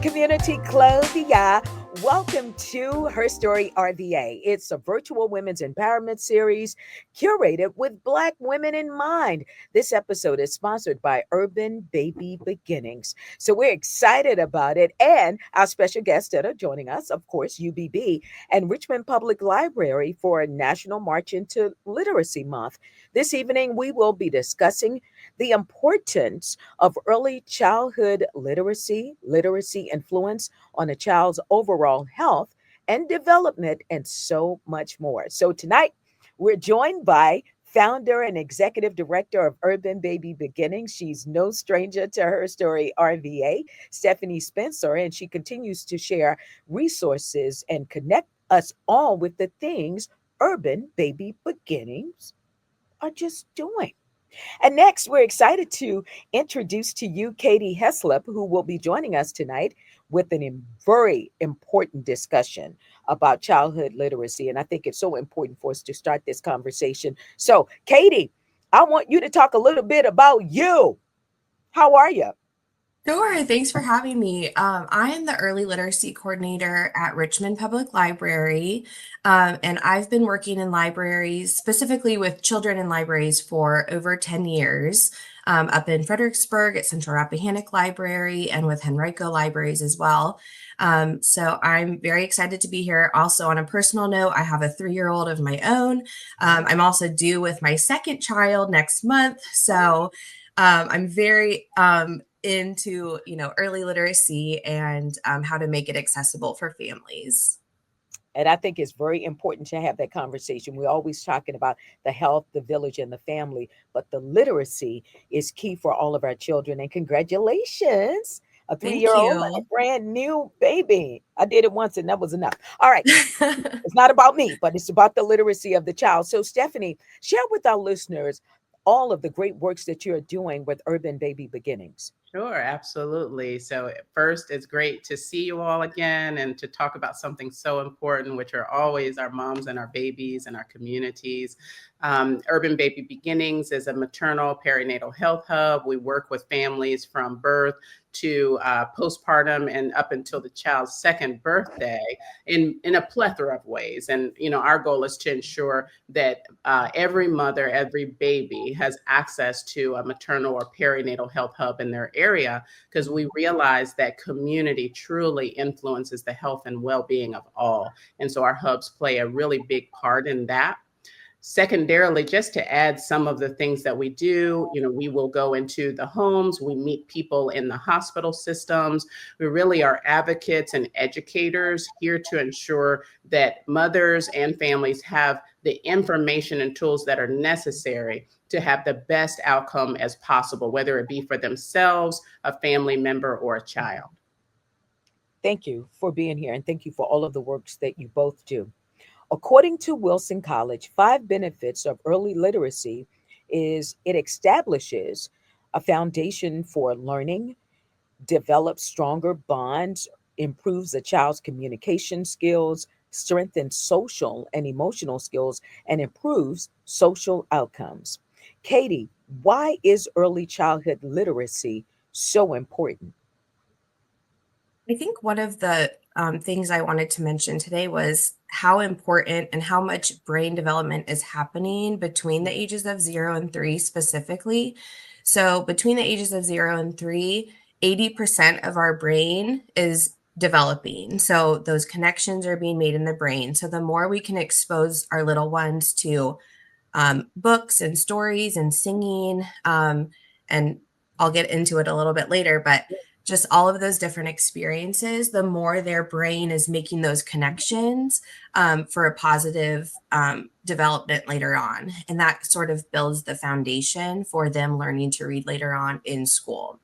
community, Claudia. Welcome to Her Story RVA. It's a virtual women's empowerment series curated with Black women in mind. This episode is sponsored by Urban Baby Beginnings. So we're excited about it. And our special guests that are joining us, of course, UBB and Richmond Public Library for National March into Literacy Month. This evening, we will be discussing the importance of early childhood literacy influence on a child's overall health and development, and so much more. So tonight, we're joined by founder and executive director of Urban Baby Beginnings. She's no stranger to Her Story RVA, Stephanie Spencer, and she continues to share resources and connect us all with the things Urban Baby Beginnings are just doing. And next, we're excited to introduce to you Katie Heslop, who will be joining us tonight with very important discussion about childhood literacy. And I think it's so important for us to start this conversation. So, Katie, I want you to talk a little bit about you. How are you? Sure, thanks for having me. I am the early literacy coordinator at Richmond Public Library, and I've been working in libraries, specifically with children in libraries, for over 10 years, up in Fredericksburg at Central Rappahannock Library and with Henrico Libraries as well. So I'm very excited to be here. Also, on a personal note, I have a 3-year-old of my own. I'm also due with my second child next month, so I'm very into early literacy and how to make it accessible for families. And I think it's very important to have that conversation. We're always talking about the health, the village, and the family, but the literacy is key for all of our children. And congratulations, a three Thank year old and a you. brand new baby. I did it once and that was enough. All right. It's not about me, but it's about the literacy of the child. So, Stephanie, share with our listeners all of the great works that you're doing with Urban Baby Beginnings. Sure, absolutely. So, first, it's great to see you all again and to talk about something so important, which are always our moms and our babies and our communities. Urban Baby Beginnings is a maternal perinatal health hub. We work with families from birth to postpartum and up until the child's second birthday in a plethora of ways. And, our goal is to ensure that every mother, every baby has access to a maternal or perinatal health hub in their area, because we realize that community truly influences the health and well-being of all. And so our hubs play a really big part in that. Secondarily, just to add some of the things that we do, we will go into the homes, we meet people in the hospital systems. We really are advocates and educators here to ensure that mothers and families have the information and tools that are necessary to have the best outcome as possible, whether it be for themselves, a family member, or a child. Thank you for being here and thank you for all of the works that you both do. According to Wilson College, 5 benefits of early literacy is it establishes a foundation for learning, develops stronger bonds, improves a child's communication skills, strengthens social and emotional skills, and improves social outcomes. Katie, why is early childhood literacy so important? I think one of the things I wanted to mention today was how important and how much brain development is happening between the ages of 0 and 3 specifically. So, between the ages of 0 and 3, 80% of our brain is developing. So, those connections are being made in the brain. So, the more we can expose our little ones to books and stories and singing, and I'll get into it a little bit later, but just all of those different experiences, the more their brain is making those connections for a positive development later on. And that sort of builds the foundation for them learning to read later on in school.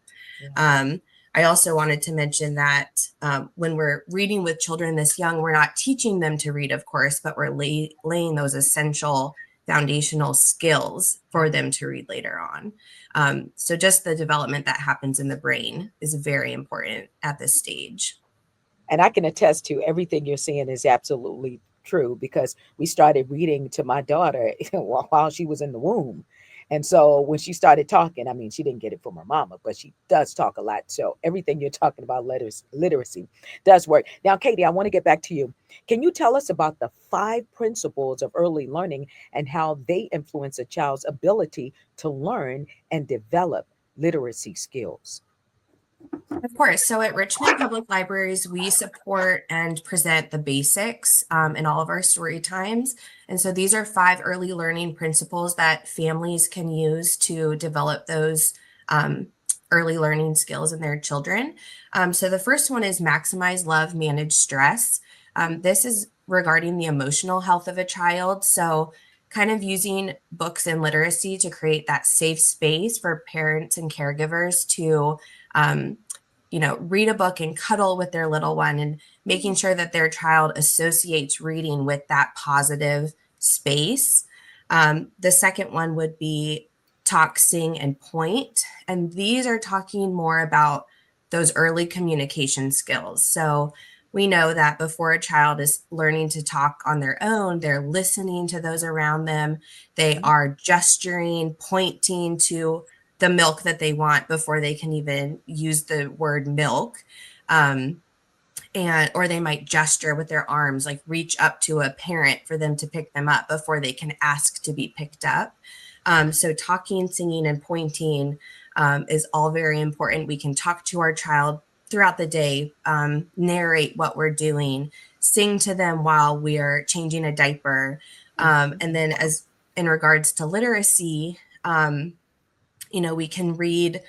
Um, I also wanted to mention that when we're reading with children this young, we're not teaching them to read, of course, but we're laying those essential foundational skills for them to read later on. So just the development that happens in the brain is very important at this stage. And I can attest to everything you're saying is absolutely true because we started reading to my daughter while she was in the womb. And so when she started talking, I mean, she didn't get it from her mama, but she does talk a lot. So everything you're talking about, literacy, does work. Now, Katie, I want to get back to you. Can you tell us about the five principles of early learning and how they influence a child's ability to learn and develop literacy skills? Of course. So at Richmond Public Libraries, we support and present the basics in all of our story times. And so these are five early learning principles that families can use to develop those early learning skills in their children. So the first one is maximize love, manage stress. This is regarding the emotional health of a child. So kind of using books and literacy to create that safe space for parents and caregivers to read a book and cuddle with their little one, and making sure that their child associates reading with that positive space. The second one would be talk, sing, and point. And these are talking more about those early communication skills. So we know that before a child is learning to talk on their own, they're listening to those around them. They are gesturing, pointing to the milk that they want before they can even use the word milk. Or they might gesture with their arms, like reach up to a parent for them to pick them up before they can ask to be picked up. So talking, singing, and pointing is all very important. We can talk to our child throughout the day, narrate what we're doing, sing to them while we are changing a diaper. And then as in regards to literacy, we can read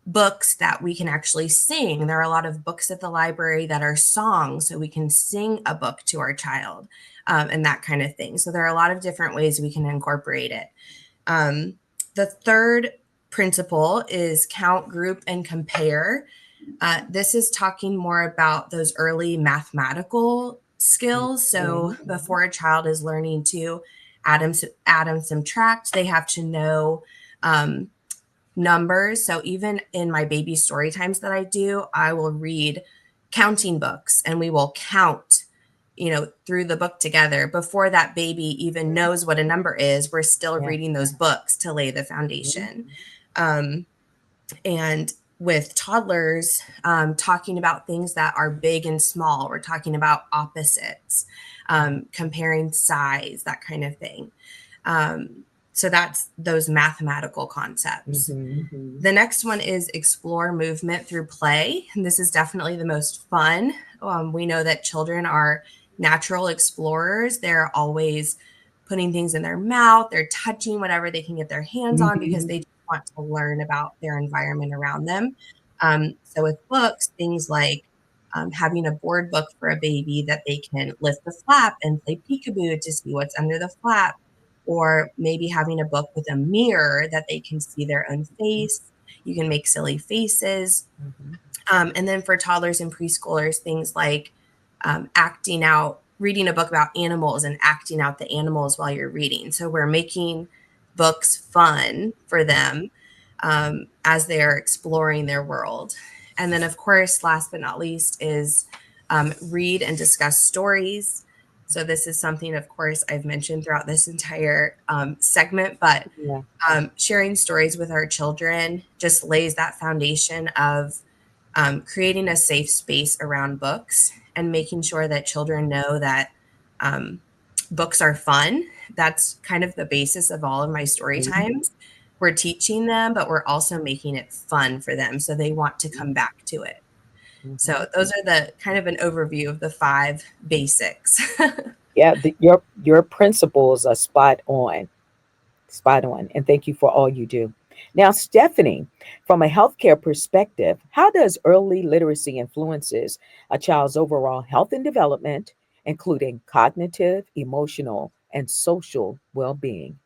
books that we can actually sing. There are a lot of books at the library that are songs, so we can sing a book to our child, and that kind of thing. So there are a lot of different ways we can incorporate it. The third principle is count, group, and compare. This is talking more about those early mathematical skills. So before a child is learning to add and subtract, they have to know numbers. So even in my baby story times that I do, I will read counting books, and we will count, through the book together. Before that baby even knows what a number is, we're still reading those books to lay the foundation. And with toddlers, talking about things that are big and small, we're talking about opposites, comparing size, that kind of thing. So that's those mathematical concepts. The next one is explore movement through play. And this is definitely the most fun. We know that children are natural explorers. They're always putting things in their mouth. They're touching whatever they can get their hands on because they want to learn about their environment around them. So with books, things like having a board book for a baby that they can lift the flap and play peekaboo to see what's under the flap. Or maybe having a book with a mirror that they can see their own face. You can make silly faces. And then for toddlers and preschoolers, things like acting out, reading a book about animals and acting out the animals while you're reading. So we're making books fun for them as they're exploring their world. And then, of course, last but not least is read and discuss stories. So this is something, of course, I've mentioned throughout this entire segment, but sharing stories with our children just lays that foundation of creating a safe space around books and making sure that children know that books are fun. That's kind of the basis of all of my story times. We're teaching them, but we're also making it fun for them so they want to come back to it. So those are the kind of an overview of the five basics. Your principles are spot on, and thank you for all you do. Now, Stephanie, from a healthcare perspective, how does early literacy influences a child's overall health and development, including cognitive, emotional, and social well-being?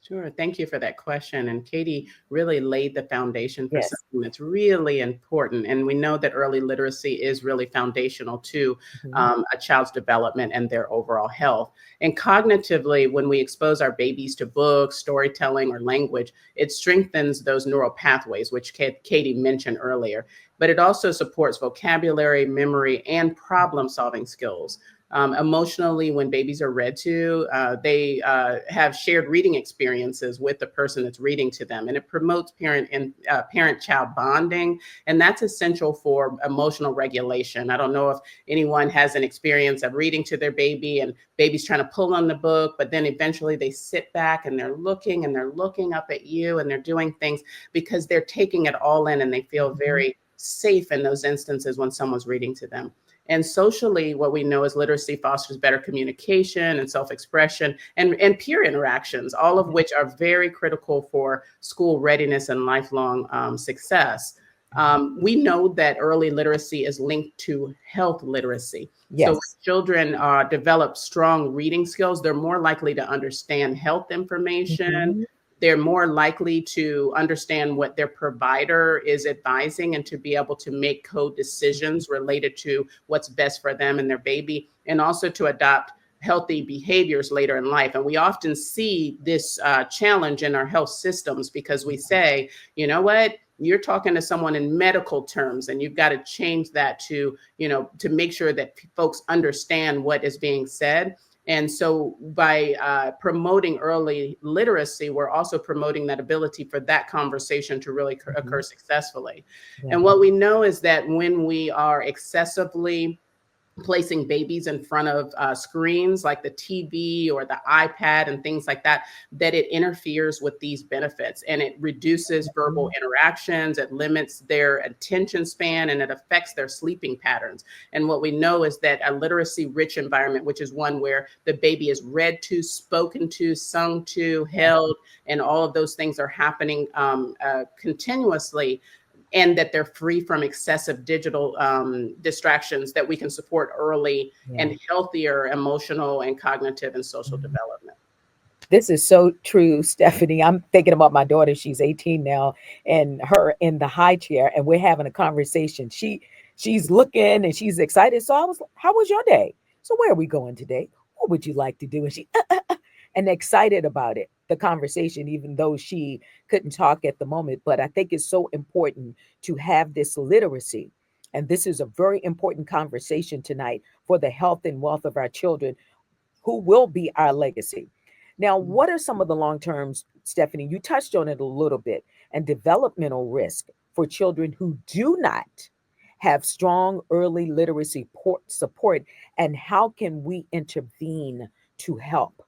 Sure. Thank you for that question. And Katie really laid the foundation for Yes. something that's really important. And we know that early literacy is really foundational to a child's development and their overall health. And cognitively, when we expose our babies to books, storytelling, or language, it strengthens those neural pathways, which Katie mentioned earlier. But it also supports vocabulary, memory, and problem-solving skills. Emotionally, when babies are read to, they have shared reading experiences with the person that's reading to them, and it promotes parent-child bonding, and that's essential for emotional regulation. I don't know if anyone has an experience of reading to their baby, and baby's trying to pull on the book, but then eventually they sit back and they're looking up at you, and they're doing things because they're taking it all in, and they feel very safe in those instances when someone's reading to them. And socially, what we know is literacy fosters better communication and self-expression and peer interactions, all of which are very critical for school readiness and lifelong success. We know that early literacy is linked to health literacy. Yes. So when children develop strong reading skills, they're more likely to understand health information. They're more likely to understand what their provider is advising and to be able to make co-decisions related to what's best for them and their baby, and also to adopt healthy behaviors later in life. And we often see this challenge in our health systems because we say, you know what, you're talking to someone in medical terms, and you've got to change that to, to make sure that folks understand what is being said. And so by promoting early literacy, we're also promoting that ability for that conversation to really occur successfully. Yeah. And what we know is that when we are excessively placing babies in front of screens like the TV or the iPad and things like that, that it interferes with these benefits, and it reduces verbal interactions, it limits their attention span, and it affects their sleeping patterns. And what we know is that a literacy-rich environment, which is one where the baby is read to, spoken to, sung to, held, and all of those things are happening continuously, and that they're free from excessive digital distractions, that we can support early and healthier emotional and cognitive and social development. This is so true, Stephanie. I'm thinking about my daughter. She's 18 now, and her in the high chair, and we're having a conversation. She's looking and she's excited. So I was like, how was your day? So where are we going today? What would you like to do? And she and excited about it, the conversation, even though she couldn't talk at the moment. But I think it's so important to have this literacy. And this is a very important conversation tonight for the health and wealth of our children, who will be our legacy. Now, what are some of the long terms, Stephanie? You touched on it a little bit, and developmental risk for children who do not have strong early literacy support, and how can we intervene to help?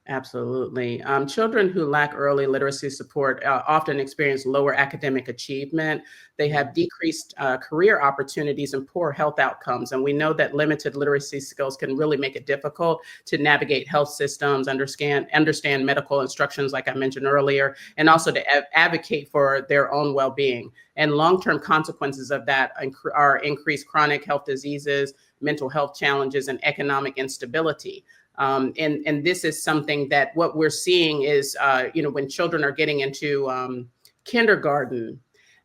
Absolutely. Children who lack early literacy support often experience lower academic achievement. They have decreased career opportunities and poor health outcomes. And we know that limited literacy skills can really make it difficult to navigate health systems, understand medical instructions, like I mentioned earlier, and also to advocate for their own well-being. And long-term consequences of that are increased chronic health diseases, mental health challenges, and economic instability. And this is something that what we're seeing is, when children are getting into kindergarten,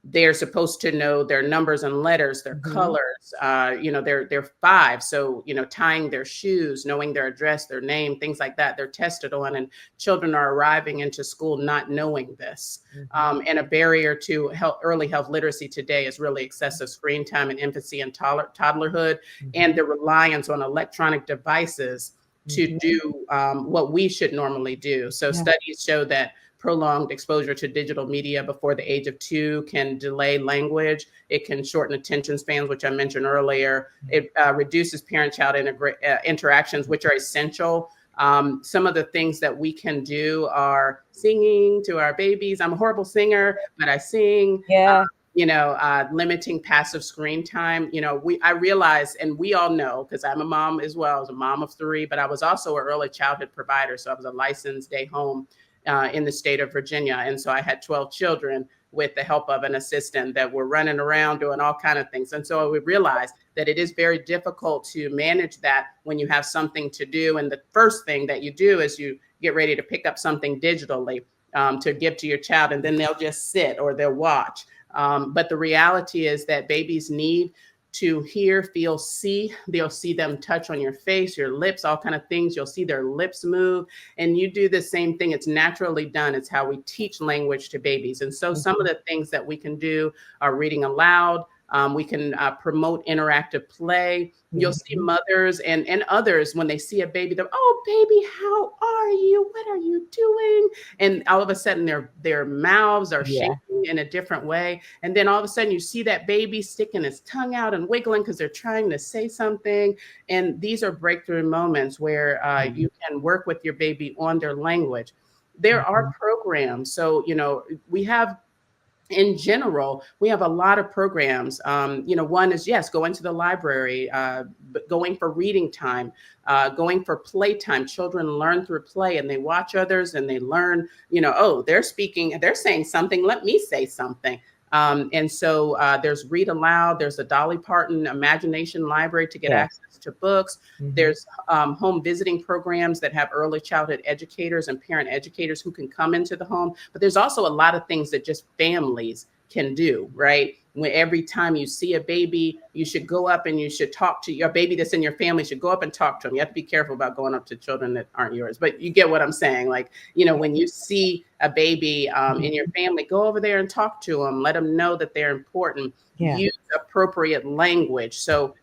they're supposed to know their numbers and letters, their colors, they're 5. So, tying their shoes, knowing their address, their name, things like that, they're tested on, and children are arriving into school not knowing this. And a barrier to early health literacy today is really excessive screen time in infancy and toddlerhood, and the reliance on electronic devices to do what we should normally do. So studies show that prolonged exposure to digital media before the age of 2 can delay language. It can shorten attention spans, which I mentioned earlier. It reduces parent-child interactions, which are essential. Some of the things that we can do are singing to our babies. I'm a horrible singer, but I sing. Limiting passive screen time. I realize, and we all know, because I'm a mom as well. I was a mom of 3, but I was also an early childhood provider. So I was a licensed day home in the state of Virginia. And so I had 12 children with the help of an assistant that were running around doing all kinds of things. And so we realized that it is very difficult to manage that when you have something to do. And the first thing that you do is you get ready to pick up something digitally to give to your child, and then they'll just sit or they'll watch. But the reality is that babies need to hear, feel, see. They'll see them touch on your face, your lips, all kind of things. You'll see their lips move, and you do the same thing. It's naturally done. It's how we teach language to babies. And so some of the things that we can do are reading aloud, We can promote interactive play. You'll see Mhm. mothers and others when they see a baby, they're, oh, baby, how are you? What are you doing? And all of a sudden their mouths are Yeah. shaking in a different way. And then all of a sudden you see that baby sticking his tongue out and wiggling because they're trying to say something. And these are breakthrough moments where Mhm. you can work with your baby on their language. There are Mhm. programs. So, we have in general, we have a lot of programs. One is, yes, going to the library, but going for reading time, going for playtime. Children learn through play and they watch others and they learn, oh, they're speaking, they're saying something, let me say something. And so there's Read Aloud, there's a Dolly Parton Imagination Library to get Yeah. access to books. Mhm. There's home visiting programs that have early childhood educators and parent educators who can come into the home. But there's also a lot of things that just families can do, right? When every time you see a baby, you should go up and you should talk to your baby that's in your family, should go up and talk to them. You have to be careful about going up to children that aren't yours, but you get what I'm saying. Like, when you see a baby in your Mhm. family, go over there and talk to them, let them know that they're important, Yeah. use appropriate language. So,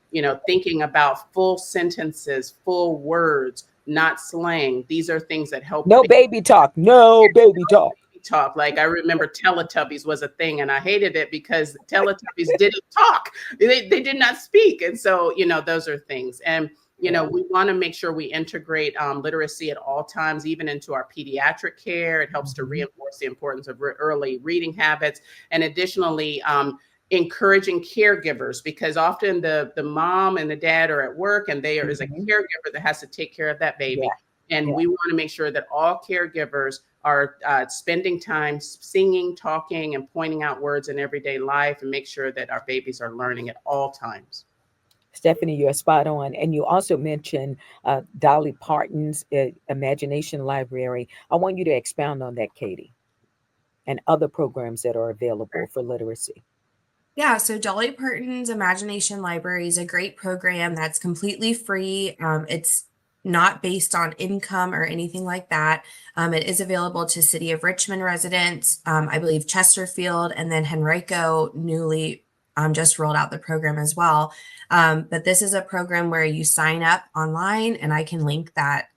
thinking about full sentences, full words, not slang. These are things that help No baby talk. No baby talk. talk. Like I remember Teletubbies was a thing and I hated it because Teletubbies didn't talk. They did not speak. And so, those are things. And, Yeah. we want to make sure we integrate literacy at all times, even into our pediatric care. It helps to Mhm. reinforce the importance of early reading habits. And additionally, encouraging caregivers, because often the mom and the dad are at work and there is a Mhm. caregiver that has to take care of that Yeah. baby. And Yeah. we want to make sure that all caregivers are spending time singing, talking, and pointing out words in everyday life, and make sure that our babies are learning at all times. Stephanie, you're spot on. And you also mentioned Dolly Parton's Imagination Library. I want you to expound on that, Katie, and other programs that are available for literacy. Yeah, so Dolly Parton's Imagination Library is a great program that's completely free. It's not based on income or anything like that. It is available to City of Richmond residents, I believe Chesterfield, and then Henrico newly just rolled out the program as well. But this is a program where you sign up online, and I can link that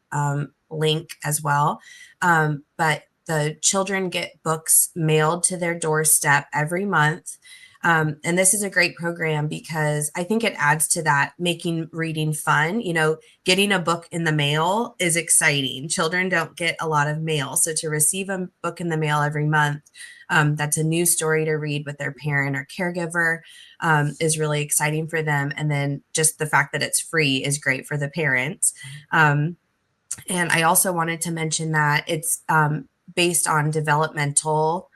link as well. But the children get books mailed to their doorstep every month. And this is a great program because I think it adds to that, making reading fun. Getting a book in the mail is exciting. Children don't get a lot of mail. So to receive a book in the mail every month, that's a new story to read with their parent or caregiver, is really exciting for them. And then just the fact that it's free is great for the parents. And I also wanted to mention that it's based on developmental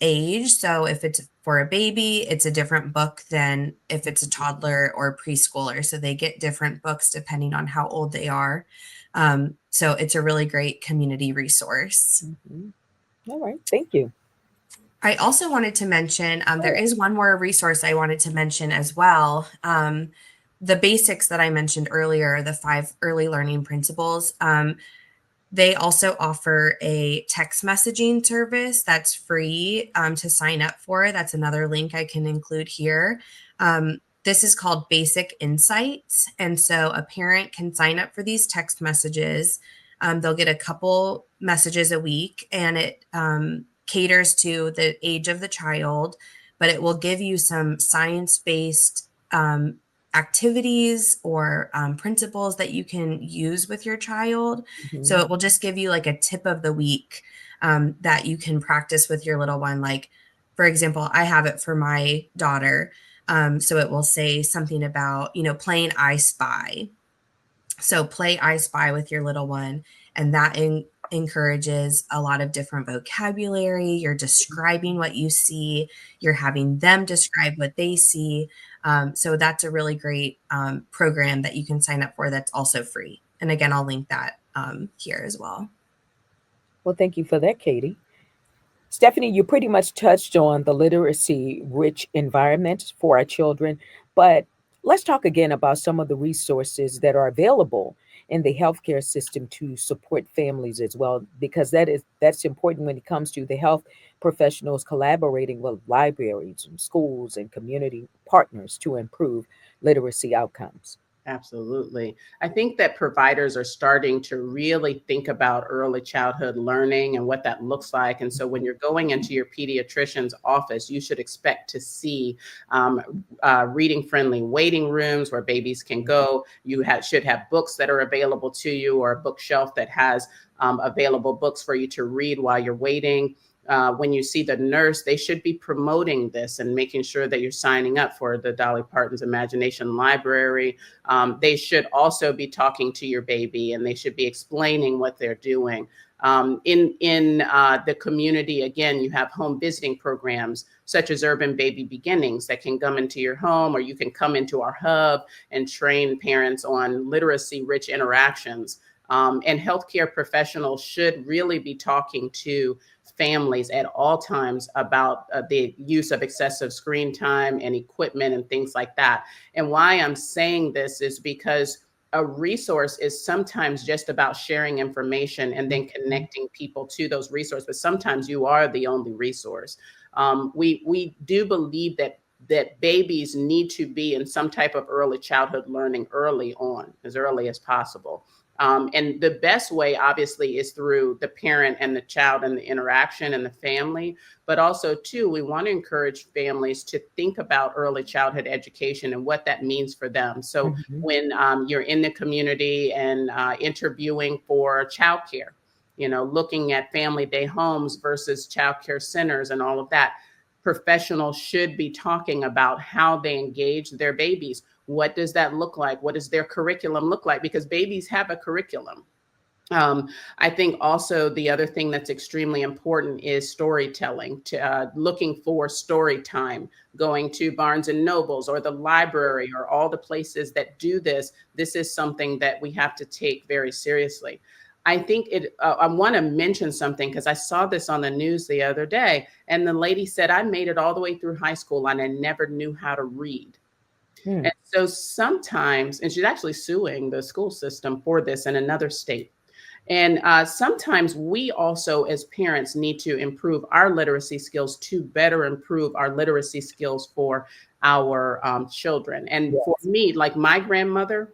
age. So if it's for a baby, it's a different book than if it's a toddler or a preschooler. So they get different books depending on how old they are. So it's a really great community resource. Mhm. All right. Thank you. I also wanted to mention there is one more resource I wanted to mention as well. The basics that I mentioned earlier, the 5 early learning principles, they also offer a text messaging service that's free to sign up for. That's another link I can include here. This is called Basic Insights. And so a parent can sign up for these text messages. They'll get a couple messages a week, and it caters to the age of the child, but it will give you some science-based activities or principles that you can use with your child. So Mhm. it will just give you like a tip of the week that you can practice with your little one. Like, for example, I have it for my daughter. So it will say something about, playing I Spy. So play I Spy with your little one, and that encourages a lot of different vocabulary. You're describing what you see, you're having them describe what they see. So that's a really great program that you can sign up for that's also free. And again, I'll link that here as well. Well, thank you for that, Katie. Stephanie, you pretty much touched on the literacy rich environment for our children, but let's talk again about some of the resources that are available in the healthcare system to support families as well, because that's important when it comes to the health professionals collaborating with libraries and schools and community partners to improve literacy outcomes. Absolutely. I think that providers are starting to really think about early childhood learning and what that looks like. And so when you're going into your pediatrician's office, you should expect to see reading friendly waiting rooms where babies can go. Should have books that are available to you, or a bookshelf that has available books for you to read while you're waiting. When you see the nurse, they should be promoting this and making sure that you're signing up for the Dolly Parton's Imagination Library. They should also be talking to your baby, and they should be explaining what they're doing. In the community, again, you have home visiting programs such as Urban Baby Beginnings that can come into your home, or you can come into our hub and train parents on literacy-rich interactions. And healthcare professionals should really be talking to families at all times about the use of excessive screen time and equipment and things like that. And why I'm saying this is because a resource is sometimes just about sharing information and then connecting people to those resources, but sometimes you are the only resource. We do believe that babies need to be in some type of early childhood learning early on, as early as possible. And the best way, obviously, is through the parent and the child and the interaction and the family. But also, too, we want to encourage families to think about early childhood education and what that means for them. So when you're in the community and interviewing for childcare, looking at family day homes versus childcare centers and all of that, professionals should be talking about how they engage their babies. What does that look like? What does their curriculum look like? Because babies have a curriculum. I think also the other thing that's extremely important is storytelling, looking for story time, going to Barnes and Nobles or the library or all the places that do this. This is something that we have to take very seriously. I think I want to mention something because I saw this on the news the other day, and the lady said, I made it all the way through high school and I never knew how to read. And so sometimes, and she's actually suing the school system for this in another state. And sometimes we also, as parents, need to improve our literacy skills to better improve our literacy skills for our children. And for me, like my grandmother,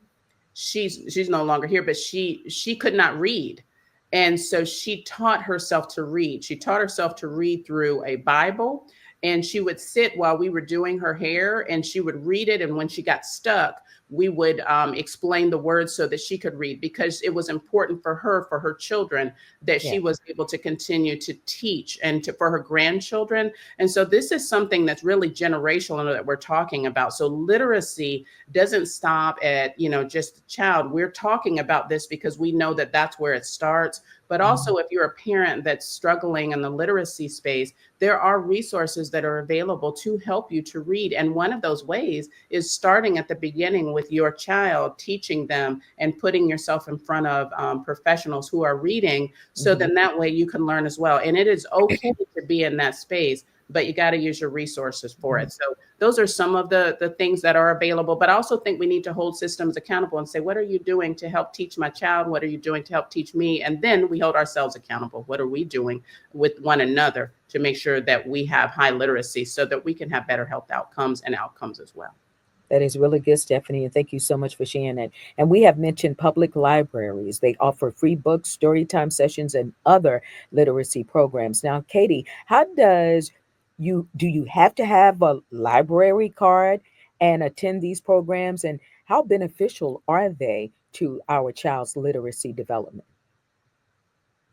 she's no longer here, but she could not read. And so she taught herself to read. She taught herself to read through a Bible, and she would sit while we were doing her hair and she would read it. And when she got stuck, we would explain the words so that she could read, because it was important for her children, that she was able to continue to teach and for her grandchildren. And so this is something that's really generational that we're talking about. So literacy doesn't stop at, just the child. We're talking about this because we know that that's where it starts. But also, if you're a parent that's struggling in the literacy space, there are resources that are available to help you to read. And one of those ways is starting at the beginning with your child, teaching them and putting yourself in front of professionals who are reading. So then that way you can learn as well. And it is okay to be in that space, but you got to use your resources for it. So those are some of the things that are available. But I also think we need to hold systems accountable and say, what are you doing to help teach my child? What are you doing to help teach me? And then we hold ourselves accountable. What are we doing with one another to make sure that we have high literacy so that we can have better health outcomes as well? That is really good, Stephanie, and thank you so much for sharing that. And we have mentioned public libraries. They offer free books, story time sessions, and other literacy programs. Now, Katie, how do you have to have a library card and attend these programs, and how beneficial are they to our child's literacy development?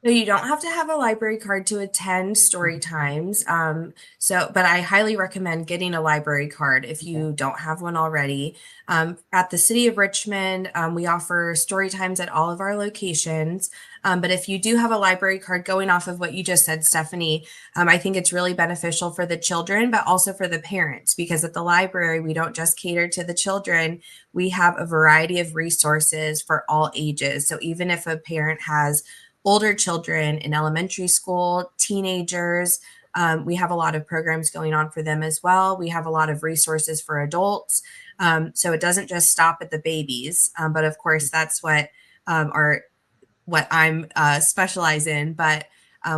So you don't have to have a library card to attend story times. But I highly recommend getting a library card if you don't have one already. At the City of Richmond, we offer story times at all of our locations. But if you do have a library card, going off of what you just said, Stephanie, I think it's really beneficial for the children, but also for the parents, because at the library, we don't just cater to the children. We have a variety of resources for all ages. So even if a parent has older children in elementary school, teenagers, we have a lot of programs going on for them as well. We have a lot of resources for adults. So it doesn't just stop at the babies. But of course, that's what are what I'm specialize in, but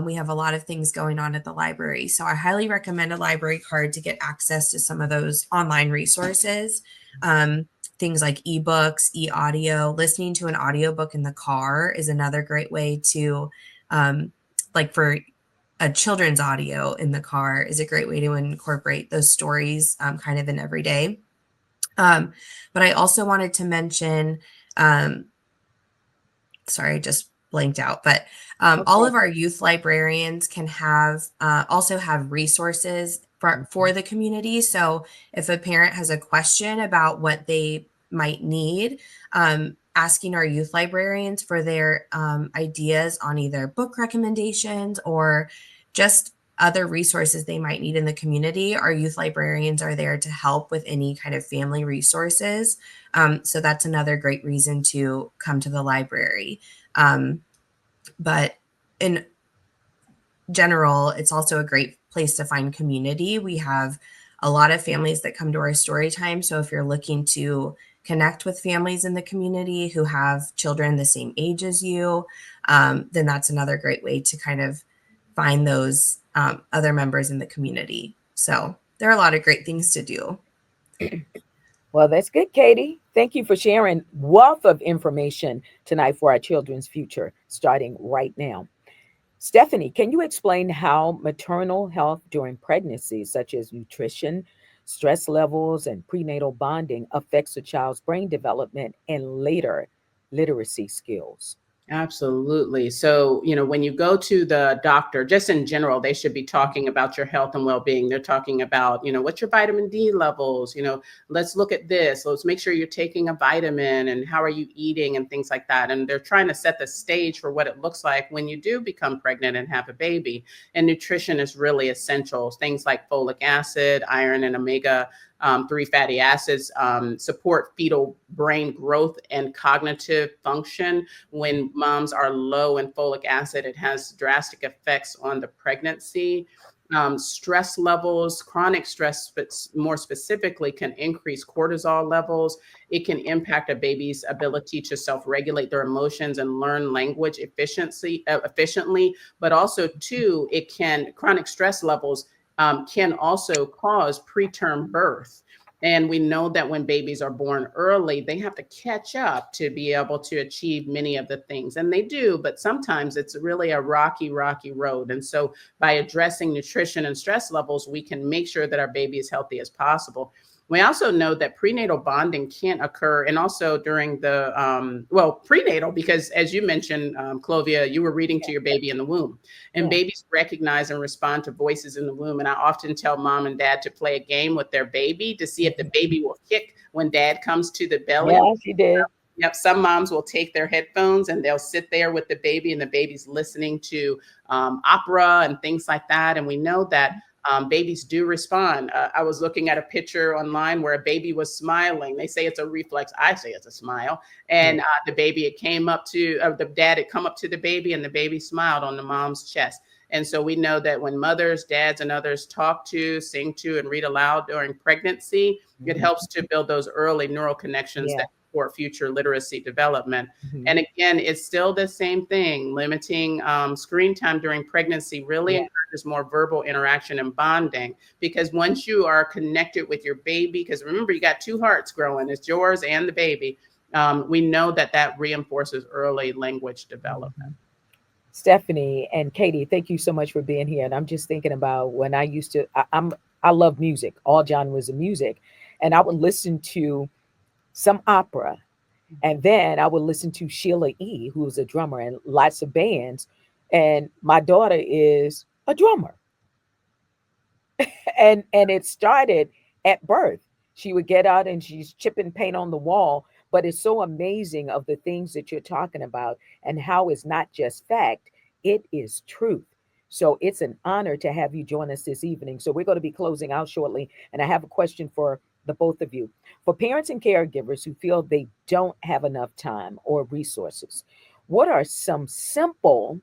we have a lot of things going on at the library. So I highly recommend a library card to get access to some of those online resources. Things like ebooks, e-audio, listening to an audiobook in the car is another great way to, like for a children's audio in the car is a great way to incorporate those stories kind of in every day. But I also wanted to mention, sorry, I just blanked out, but all of our youth librarians can have also have resources for the community. So if a parent has a question about what they might need, asking our youth librarians for their ideas on either book recommendations or just other resources they might need in the community. Our youth librarians are there to help with any kind of family resources. So that's another great reason to come to the library. But in general, it's also a great place to find community. We have a lot of families that come to our story time. So if you're looking to connect with families in the community who have children the same age as you, then that's another great way to kind of find those other members in the community. So there are a lot of great things to do. Well, that's good, Katie. Thank you for sharing wealth of information tonight for our children's future, starting right now. Stephanie, can you explain how maternal health during pregnancy, such as nutrition, stress levels, and prenatal bonding, affects a child's brain development and later literacy skills? Absolutely. So, when you go to the doctor, just in general, they should be talking about your health and well-being. They're talking about, what's your vitamin D levels? Let's look at this. Let's make sure you're taking a vitamin and how are you eating and things like that. And they're trying to set the stage for what it looks like when you do become pregnant and have a baby. And nutrition is really essential. Things like folic acid, iron, and omega 3 fatty acids support fetal brain growth and cognitive function. When moms are low in folic acid, it has drastic effects on the pregnancy. Stress levels, chronic stress, but more specifically, can increase cortisol levels. It can impact a baby's ability to self-regulate their emotions and learn language efficiently. But also, too, chronic stress levels can also cause preterm birth. And we know that when babies are born early, they have to catch up to be able to achieve many of the things. And they do, but sometimes it's really a rocky road. And so by addressing nutrition and stress levels, we can make sure that our baby is healthy as possible. We also know that prenatal bonding can't occur, and also during the, prenatal, because as you mentioned, Clovia, you were reading to your baby in the womb, and babies recognize and respond to voices in the womb. And I often tell mom and dad to play a game with their baby to see if the baby will kick when dad comes to the belly. Yeah, she did. Yep. Some moms will take their headphones and they'll sit there with the baby, and the baby's listening to opera and things like that. And we know that babies do respond. I was looking at a picture online where a baby was smiling. They say it's a reflex. I say it's a smile. And the dad had come up to the baby, and the baby smiled on the mom's chest. And so we know that when mothers, dads, and others talk to, sing to, and read aloud during pregnancy, it helps to build those early neural connections that support future literacy development. And again, it's still the same thing. Limiting screen time during pregnancy really encourages more verbal interaction and bonding, because once you are connected with your baby, because remember, you got two hearts growing, it's yours and the baby. We know that reinforces early language development. Stephanie and Katie, thank you so much for being here. And I'm just thinking about when I used to, I love music, all genres of music, and I would listen to some opera, and then I would listen to Sheila E., who was a drummer, and lots of bands. And my daughter is a drummer, and it started at birth. She would get out and she's chipping paint on the wall. But it's so amazing of the things that you're talking about, and how it's not just fact, it is truth. So it's an honor to have you join us this evening. So we're going to be closing out shortly, and I have a question for the both of you. For parents and caregivers who feel they don't have enough time or resources, what are some simple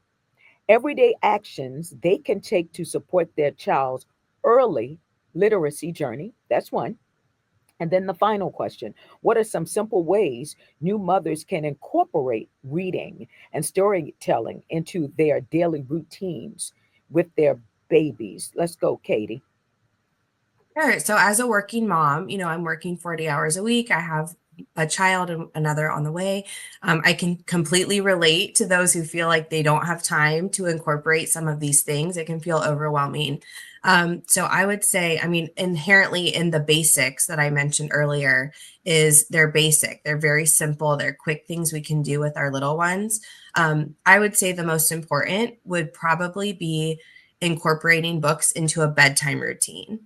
everyday actions they can take to support their child's early literacy journey? That's one. And then the final question: what are some simple ways new mothers can incorporate reading and storytelling into their daily routines with their babies? Let's go, Katie. Sure. So as a working mom, I'm working 40 hours a week. I have a child and another on the way. I can completely relate to those who feel like they don't have time to incorporate some of these things. It can feel overwhelming. So I would say, inherently in the basics that I mentioned earlier is they're basic. They're very simple. They're quick things we can do with our little ones. I would say the most important would probably be incorporating books into a bedtime routine,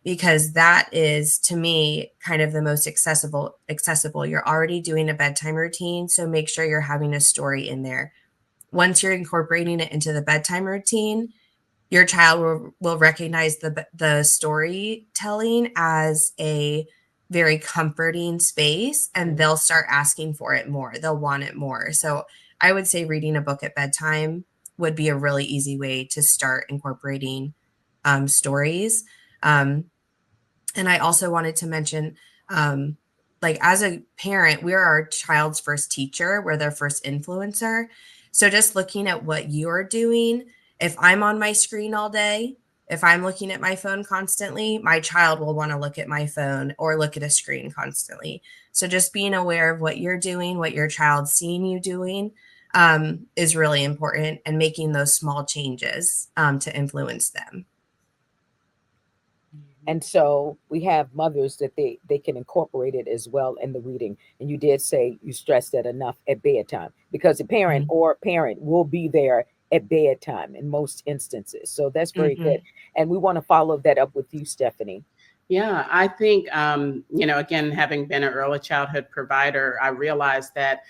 because that is, to me, kind of the most accessible. You're already doing a bedtime routine, so make sure you're having a story in there. Once you're incorporating it into the bedtime routine, your child will recognize the storytelling as a very comforting space, and they'll start asking for it more. They'll want it more. So I would say reading a book at bedtime would be a really easy way to start incorporating stories. Um, and I also wanted to mention, like, as a parent, we're our child's first teacher, we're their first influencer. So just looking at what you're doing, if I'm on my screen all day, if I'm looking at my phone constantly, my child will want to look at my phone or look at a screen constantly. So just being aware of what you're doing, what your child's seeing you doing, is really important, and making those small changes to influence them. And so we have mothers that they can incorporate it as well in the reading. And you did say you stressed that enough at bedtime, because a parent Mhm. or parent will be there at bedtime in most instances. So that's very good. Mhm. And we want to follow that up with you, Stephanie. Yeah, I think, again, having been an early childhood provider, I realized that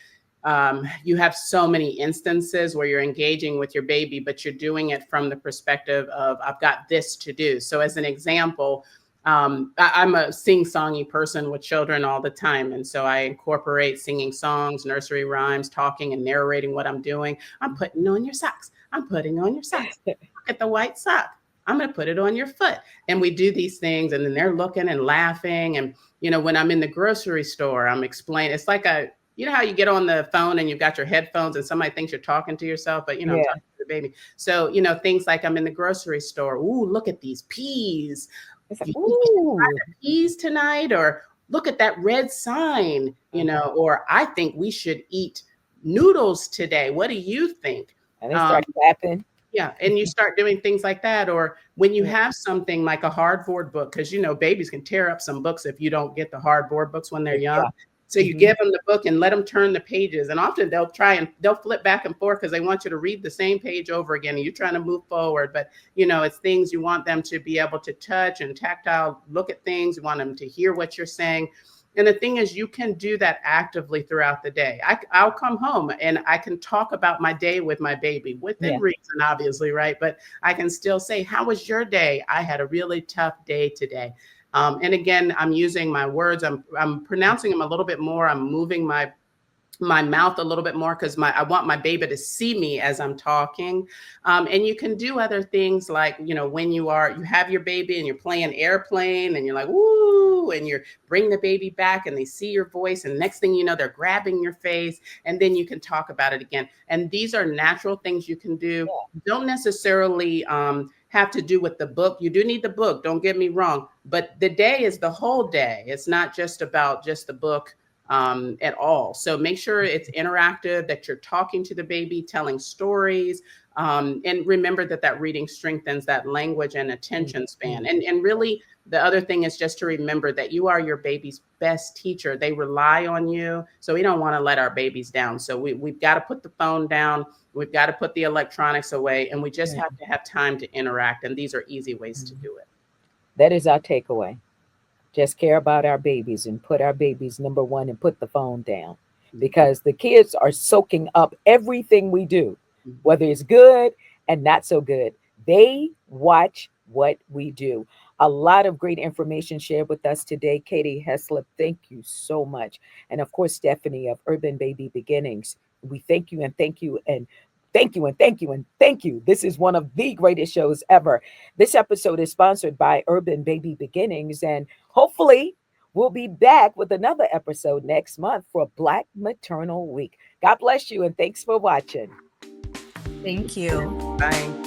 you have so many instances where you're engaging with your baby, but you're doing it from the perspective of, I've got this to do. So, as an example, I'm a sing-songy person with children all the time. And so I incorporate singing songs, nursery rhymes, talking and narrating what I'm doing. I'm putting on your socks. I'm putting on your socks. Look at the white sock. I'm going to put it on your foot. And we do these things, and then they're looking and laughing. And, when I'm in the grocery store, I'm explaining. It's like how you get on the phone and you've got your headphones and somebody thinks you're talking to yourself, but, I'm Yeah. talking to the baby. So, things like I'm in the grocery store. Ooh, look at these peas. It's Do like, you think we should try ooh. the peas tonight? Or look at that red sign, or I think we should eat noodles today. What do you think? And they Um, start clapping. yeah, and you start doing things like that. Or when you Yeah. have something like a hardboard book, because babies can tear up some books if you don't get the hardboard books when they're young. Yeah. So you Mhm. give them the book and let them turn the pages, and often they'll flip back and forth because they want you to read the same page over again, and you're trying to move forward. But it's things you want them to be able to touch and tactile look at things. You want them to hear what you're saying. And the thing is, you can do that actively throughout the day. I'll come home and I can talk about my day with my baby within Yeah. reason, obviously, right? But I can still say, how was your day? I had a really tough day today. And again, I'm using my words. I'm pronouncing them a little bit more. I'm moving my mouth a little bit more because I want my baby to see me as I'm talking. And you can do other things like, when you have your baby and you're playing airplane and you're like, woo, and you bring the baby back and they see your voice. And next thing you know, they're grabbing your face, and then you can talk about it again. And these are natural things you can do. Don't necessarily, have to do with the book. You do need the book, don't get me wrong, but the day is the whole day. It's not just about just the book at all. So make sure it's interactive, that you're talking to the baby, telling stories. And remember that reading strengthens that language and attention span. And really, the other thing is just to remember that you are your baby's best teacher. They rely on you. So we don't want to let our babies down. So we've got to put the phone down. We've got to put the electronics away. And we just Yeah. have to have time to interact. And these are easy ways to do it. That is our takeaway. Just care about our babies and put our babies number one and put the phone down, because the kids are soaking up everything we do, whether it's good and not so good. They watch what we do. A lot of great information shared with us today. Katie Heslop, thank you so much. And of course, Stephanie of Urban Baby Beginnings. We thank you and thank you and thank you and thank you and thank you. This is one of the greatest shows ever. This episode is sponsored by Urban Baby Beginnings, and hopefully We'll be back with another episode next month for Black Maternal Week. God bless you and thanks for watching. Thank you. Bye.